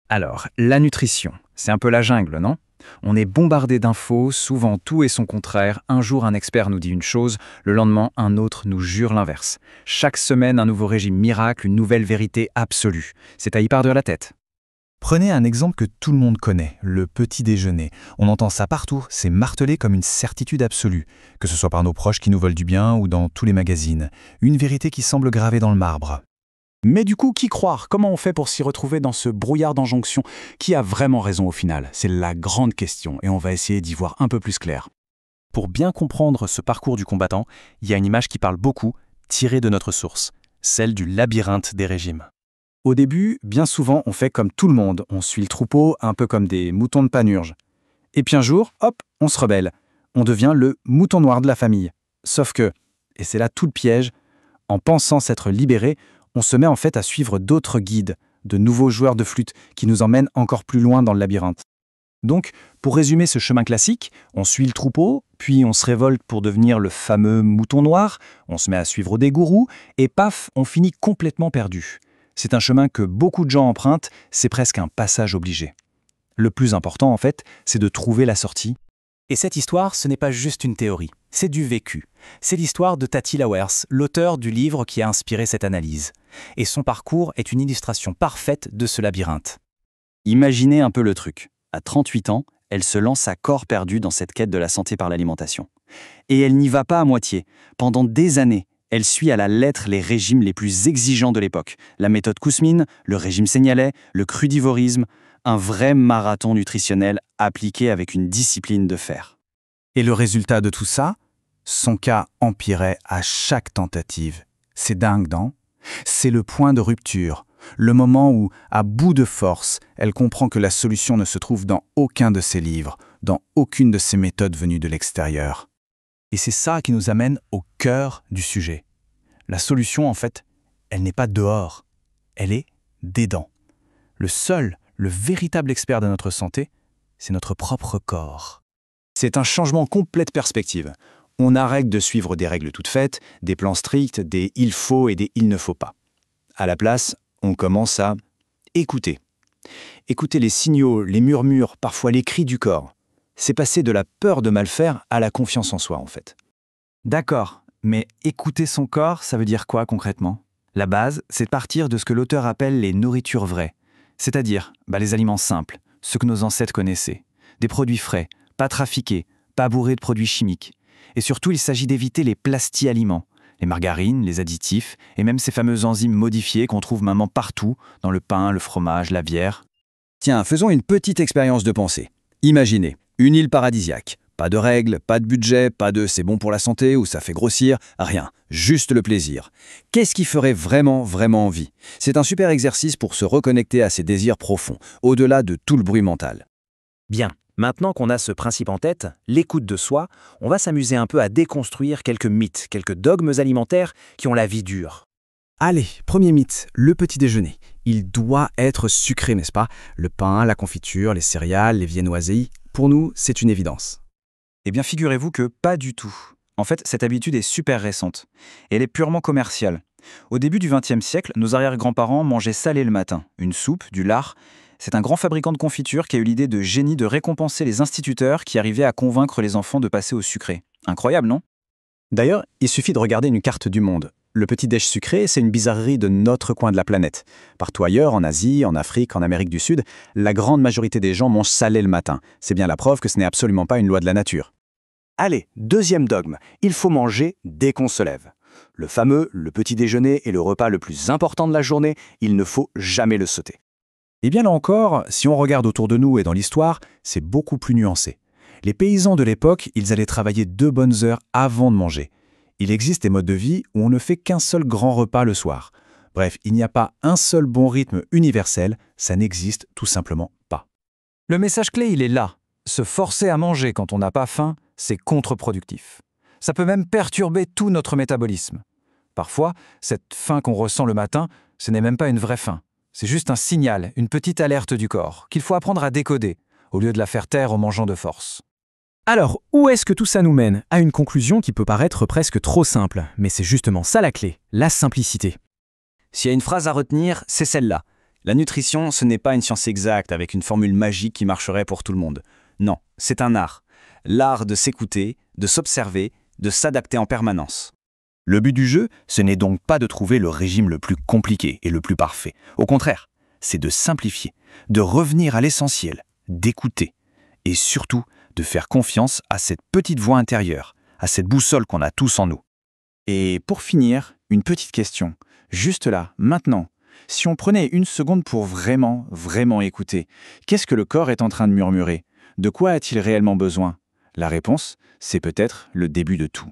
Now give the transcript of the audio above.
Alors, la nutrition, c'est un peu la jungle, non? On est bombardé d'infos, souvent tout et son contraire. Un jour, un expert nous dit une chose, le lendemain, un autre nous jure l'inverse. Chaque semaine, un nouveau régime miracle, une nouvelle vérité absolue. C'est à y perdre la tête. Prenez un exemple que tout le monde connaît, le petit déjeuner. On entend ça partout, c'est martelé comme une certitude absolue, que ce soit par nos proches qui nous veulent du bien ou dans tous les magazines. Une vérité qui semble gravée dans le marbre. Mais du coup, qui croire? Comment on fait pour s'y retrouver dans ce brouillard d'injonctions? Qui a vraiment raison au final? C'est la grande question et on va essayer d'y voir un peu plus clair. Pour bien comprendre ce parcours du combattant, il y a une image qui parle beaucoup, tirée de notre source, celle du labyrinthe des régimes. Au début, bien souvent, on fait comme tout le monde. On suit le troupeau, un peu comme des moutons de Panurge. Et puis un jour, hop, on se rebelle. On devient le mouton noir de la famille. Sauf que, et c'est là tout le piège, en pensant s'être libéré, on se met en fait à suivre d'autres guides, de nouveaux joueurs de flûte qui nous emmènent encore plus loin dans le labyrinthe. Donc, pour résumer ce chemin classique, on suit le troupeau, puis on se révolte pour devenir le fameux mouton noir, on se met à suivre des gourous, et paf, on finit complètement perdu. C'est un chemin que beaucoup de gens empruntent, c'est presque un passage obligé. Le plus important, en fait, c'est de trouver la sortie. Et cette histoire, ce n'est pas juste une théorie, c'est du vécu. C'est l'histoire de Tati Lawers, l'auteur du livre qui a inspiré cette analyse. Et son parcours est une illustration parfaite de ce labyrinthe. Imaginez un peu le truc. À 38 ans, elle se lance à corps perdu dans cette quête de la santé par l'alimentation. Et elle n'y va pas à moitié. Pendant des années, elle suit à la lettre les régimes les plus exigeants de l'époque. La méthode Kousmine, le régime Seignalais, le crudivorisme, un vrai marathon nutritionnel appliqué avec une discipline de fer. Et le résultat de tout ça? Son cas empirait à chaque tentative. C'est dingue, non? C'est le point de rupture, le moment où, à bout de force, elle comprend que la solution ne se trouve dans aucun de ses livres, dans aucune de ses méthodes venues de l'extérieur. Et c'est ça qui nous amène au cœur du sujet. La solution, en fait, elle n'est pas dehors, elle est dedans. Le véritable expert de notre santé, c'est notre propre corps. C'est un changement complet de perspective. On arrête de suivre des règles toutes faites, des plans stricts, des « il faut » et des « il ne faut pas ». À la place, on commence à écouter. Écouter les signaux, les murmures, parfois les cris du corps. C'est passer de la peur de mal faire à la confiance en soi, en fait. D'accord, mais écouter son corps, ça veut dire quoi concrètement? La base, c'est de partir de ce que l'auteur appelle les nourritures vraies. C'est-à-dire les aliments simples, ceux que nos ancêtres connaissaient. Des produits frais, pas trafiqués, pas bourrés de produits chimiques. Et surtout, il s'agit d'éviter les plasti-aliments, les margarines, les additifs, et même ces fameuses enzymes modifiées qu'on trouve maintenant partout, dans le pain, le fromage, la bière. Tiens, faisons une petite expérience de pensée. Imaginez, une île paradisiaque. Pas de règles, pas de budget, pas de c'est bon pour la santé ou ça fait grossir, rien, juste le plaisir. Qu'est-ce qui ferait vraiment, vraiment envie? C'est un super exercice pour se reconnecter à ses désirs profonds, au-delà de tout le bruit mental. Bien, maintenant qu'on a ce principe en tête, l'écoute de soi, on va s'amuser un peu à déconstruire quelques mythes, quelques dogmes alimentaires qui ont la vie dure. Allez, premier mythe, le petit déjeuner. Il doit être sucré, n'est-ce pas? Le pain, la confiture, les céréales, les viennoiseries. Pour nous, c'est une évidence. Eh bien, figurez-vous que pas du tout. En fait, cette habitude est super récente. Et elle est purement commerciale. Au début du XXe siècle, nos arrière-grands-parents mangeaient salé le matin. Une soupe, du lard. C'est un grand fabricant de confitures qui a eu l'idée de génie de récompenser les instituteurs qui arrivaient à convaincre les enfants de passer au sucré. Incroyable, non? D'ailleurs, il suffit de regarder une carte du monde. Le petit déj sucré, c'est une bizarrerie de notre coin de la planète. Partout ailleurs, en Asie, en Afrique, en Amérique du Sud, la grande majorité des gens mangent salé le matin. C'est bien la preuve que ce n'est absolument pas une loi de la nature. Allez, deuxième dogme, il faut manger dès qu'on se lève. Le fameux, le petit déjeuner est le repas le plus important de la journée, il ne faut jamais le sauter. Et bien là encore, si on regarde autour de nous et dans l'histoire, c'est beaucoup plus nuancé. Les paysans de l'époque, ils allaient travailler 2 bonnes heures avant de manger. Il existe des modes de vie où on ne fait qu'un seul grand repas le soir. Bref, il n'y a pas un seul bon rythme universel, ça n'existe tout simplement pas. Le message clé, il est là. Se forcer à manger quand on n'a pas faim, c'est contre-productif. Ça peut même perturber tout notre métabolisme. Parfois, cette faim qu'on ressent le matin, ce n'est même pas une vraie faim. C'est juste un signal, une petite alerte du corps, qu'il faut apprendre à décoder, au lieu de la faire taire en mangeant de force. Alors, où est-ce que tout ça nous mène? À une conclusion qui peut paraître presque trop simple, mais c'est justement ça la clé, la simplicité. S'il y a une phrase à retenir, c'est celle-là. La nutrition, ce n'est pas une science exacte avec une formule magique qui marcherait pour tout le monde. Non, c'est un art. L'art de s'écouter, de s'observer, de s'adapter en permanence. Le but du jeu, ce n'est donc pas de trouver le régime le plus compliqué et le plus parfait. Au contraire, c'est de simplifier, de revenir à l'essentiel, d'écouter et surtout de faire confiance à cette petite voix intérieure, à cette boussole qu'on a tous en nous. Et pour finir, une petite question. Juste là, maintenant, si on prenait une seconde pour vraiment, vraiment écouter, qu'est-ce que le corps est en train de murmurer? De quoi a-t-il réellement besoin? La réponse, c'est peut-être le début de tout.